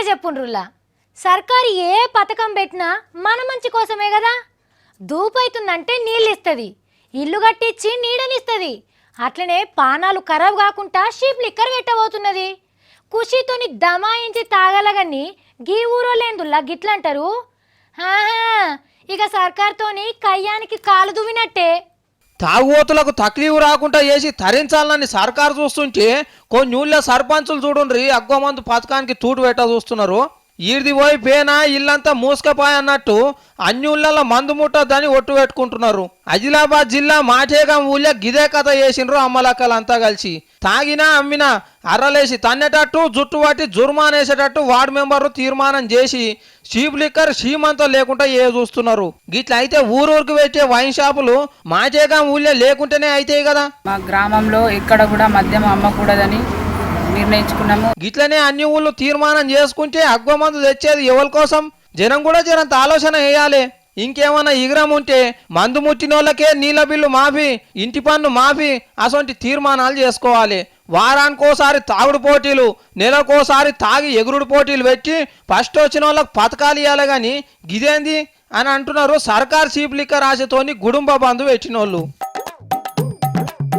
చెప్పుండ్రులా సర్కారు ఏ పథకం పెట్టినా మన మంచి కోసమే కదా. దూపైతుందంటే నీళ్ళు ఇస్తుంది, ఇల్లు కట్టించి నీడనిస్తుంది. అట్లనే పానాలు ఖరాబ్ కాకుండా షీప్ లిక్కర్ పెట్టబోతున్నది. ఖుషీతోని దమాయించి తాగలగని గీ ఊరోళ్ళేందుల్లా గిట్లంటారు. ఇక సర్కార్తోని కయ్యానికి కాలు దువ్వినట్టే. తాగుబోతులకు తక్లీఫ్ రాకుండా చేసి తరించాలని సర్కారు చూస్తుంటే కొన్ని ఊళ్ళో సర్పంచులు చూడుండ్రి అగ్గమందు పథకానికి తూటు పెట్ట చూస్తున్నారు. ఈడిది పోయి పేనా ఇల్లంతా మూసుకపోయి అన్నట్టు అన్ని ఊళ్ళల్లో మందు ముట్టొద్దని ఒట్టు పెట్టుకుంటున్నారు. ఆదిలాబాద్ జిల్లా మాటేగం ఊళ్ళో గిదే కథ చేసిండ్రు అమ్మలక్కలంతా కలిసి. తాగినా అమ్మినా అర్రలేసి తన్నేటట్టు జుట్టు పట్టి జుర్మానేసేటట్టు వార్డు మెంబర్లు తీర్మానం చేసి షీప్ లిక్కర్ షీమంతో లేకుండా చూస్తున్నారు. గిట్ల అయితే ఊరూరికి పెట్టే వైన్ షాపులు మాటేగం ఊళ్ళో లేకుంటేనే అవుతాయి కదా. మా గ్రామంలో ఎక్కడ కూడా మద్యం అమ్మకూడదని నిర్ణయించుకున్నాము. గిట్లనే అన్ని ఊళ్ళు తీర్మానం చేసుకుంటే అగ్వమందు తెచ్చేది ఎవరి కోసం? జనం కూడా జనంత ఆలోచన వేయాలి. ఇంకేమన్నా ఇగ్రం ఉంటే మందు ముట్టిన వాళ్ళకే నీళ్ళ బిల్లు మాఫీ, ఇంటి పన్ను మాఫీ అసొంటి తీర్మానాలు చేసుకోవాలి. వారానికోసారి తాగుడు పోటీలు, నెలకోసారి తాగి ఎగురుడు పోటీలు పెట్టి ఫస్ట్ వచ్చిన వాళ్ళకి పథకాలు ఇవ్వాలి. కానీ గిదేంది అని అంటున్నారు సర్కార్ షీప్ లిక్కర్ ఆశతోని గుడుంబ బంధు పెట్టినోళ్ళు.